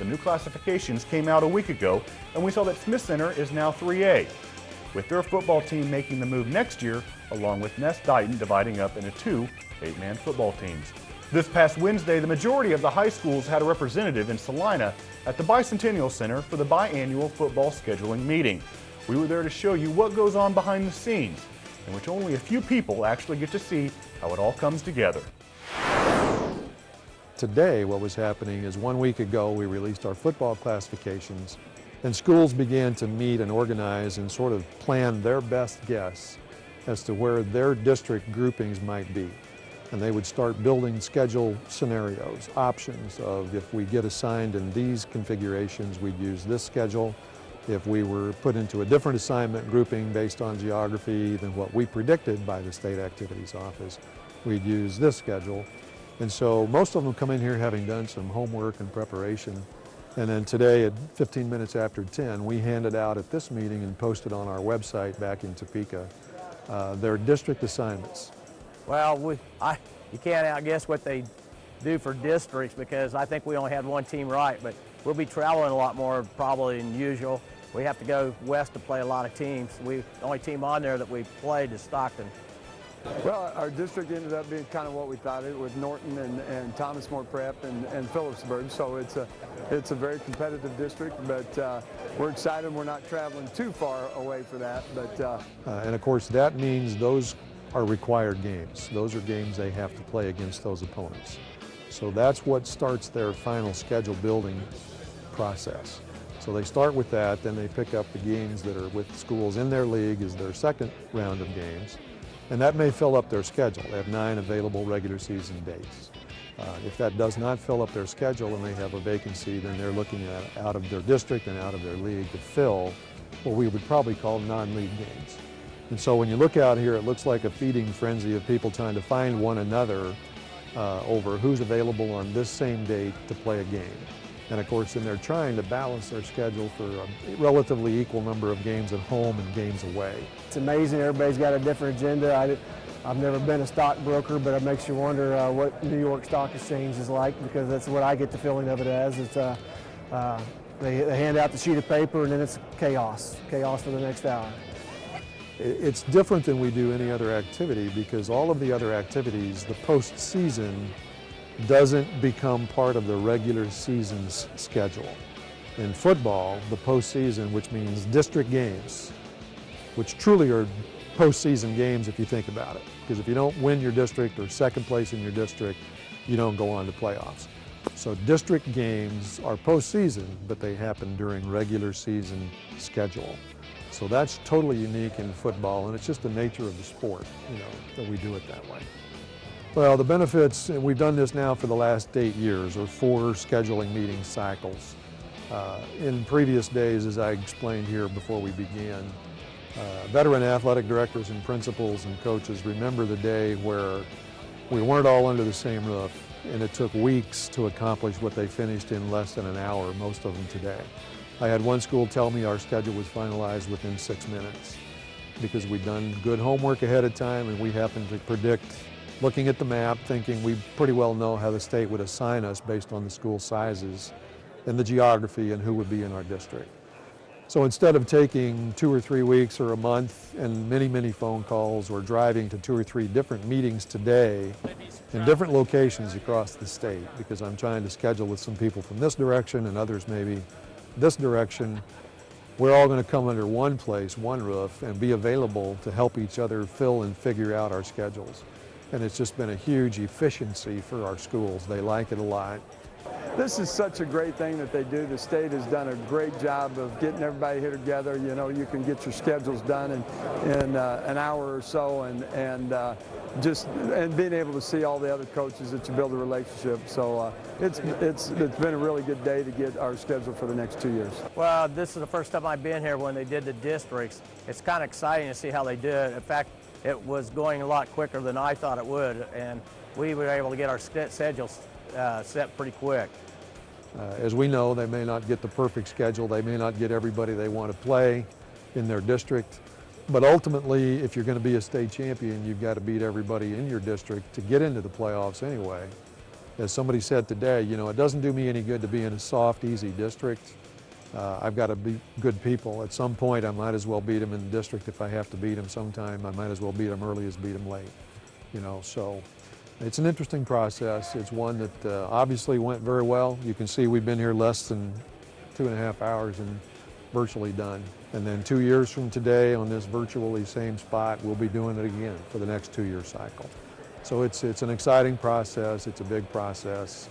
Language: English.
The new classifications came out a week ago, and we saw that Smith Center is now 3A, with their football team making the move next year, along with Nest Dighton dividing up into two 8-man football teams. This past Wednesday, the majority of the high schools had a representative in Salina at the Bicentennial Center for the biannual football scheduling meeting. We were there to show you what goes on behind the scenes, in which only a few people actually get to see how it all comes together. Today, what was happening is 1 week ago we released our football classifications, and schools began to meet and organize and sort of plan their best guess as to where their district groupings might be. And they would start building schedule scenarios, options of if we get assigned in these configurations, we'd use this schedule. If we were put into a different assignment grouping based on geography than what we predicted by the State Activities Office, we'd use this schedule. And so most of them come in here having done some homework and preparation. And then today at 15 minutes after 10, we handed out at this meeting and posted on our website back in Topeka their district assignments. Well, you can't outguess what they do for districts because I think we only had one team right, but we'll be traveling a lot more probably than usual. We have to go west to play a lot of teams. The only team on there that we played is Stockton. Well, our district ended up being kind of what we thought it with Norton and Thomas More Prep and Phillipsburg. So it's a very competitive district, but we're excited we're not traveling too far away for that. But and of course that means those are required games. Those are games they have to play against those opponents. So that's what starts their final schedule building process. So they start with that, then they pick up the games that are with schools in their league as their second round of games. And that may fill up their schedule. They have 9 available regular season dates. If that does not fill up their schedule and they have a vacancy, then they're looking at out of their district and out of their league to fill what we would probably call non-league games. And so when you look out here, it looks like a feeding frenzy of people trying to find one another over who's available on this same date to play a game. And of course, then they're trying to balance their schedule for a relatively equal number of games at home and games away. It's amazing, everybody's got a different agenda. I've never been a stockbroker, but it makes you wonder what New York Stock Exchange is like, because that's what I get the feeling of it as. It's, they hand out the sheet of paper and then it's chaos for the next hour. It's different than we do any other activity because all of the other activities, the postseason doesn't become part of the regular season's schedule. In football, the postseason, which means district games, which truly are postseason games if you think about it, because if you don't win your district or second place in your district, you don't go on to playoffs. So district games are postseason, but they happen during regular season schedule. So that's totally unique in football, and it's just the nature of the sport, that we do it that way. Well, the benefits, and we've done this now for the last 8 years, or 4 scheduling meeting cycles. In previous days, as I explained here before we began, veteran athletic directors and principals and coaches remember the day where we weren't all under the same roof, and it took weeks to accomplish what they finished in less than an hour, most of them today. I had one school tell me our schedule was finalized within 6 minutes because we'd done good homework ahead of time, and we happened to predict, looking at the map, thinking we pretty well know how the state would assign us based on the school sizes and the geography and who would be in our district. So instead of taking 2 or 3 weeks or a month and many phone calls or driving to 2 or 3 different meetings today in different locations across the state, because I'm trying to schedule with some people from this direction and others maybe this direction, we're all going to come under one place, one roof, and be available to help each other fill and figure out our schedules. And it's just been a huge efficiency for our schools. They like it a lot. this is such a great thing that they do. The state has done a great job of getting everybody here together. You know, you can get your schedules done in an hour or so, and being able to see all the other coaches that you build a relationship. So it's been a really good day to get our schedule for the next 2 years. Well, this is the first time I've been here when they did the districts. It's kind of exciting to see how they do it. In fact, it was going a lot quicker than I thought it would, and we were able to get our schedules set pretty quick. As we know, they may not get the perfect schedule. They may not get everybody they want to play in their district. But ultimately, if you're going to be a state champion, you've got to beat everybody in your district to get into the playoffs anyway. as somebody said today, you know, it doesn't do me any good to be in a soft, easy district. I've got to be good people. At some point, I might as well beat them in the district if I have to beat them sometime. I might as well beat them early as beat them late, you know. So it's an interesting process. It's one that obviously went very well. You can see we've been here less than 2.5 hours and virtually done. And then 2 years from today on this virtually same spot, we'll be doing it again for the next 2-year cycle. So it's an exciting process. It's a big process.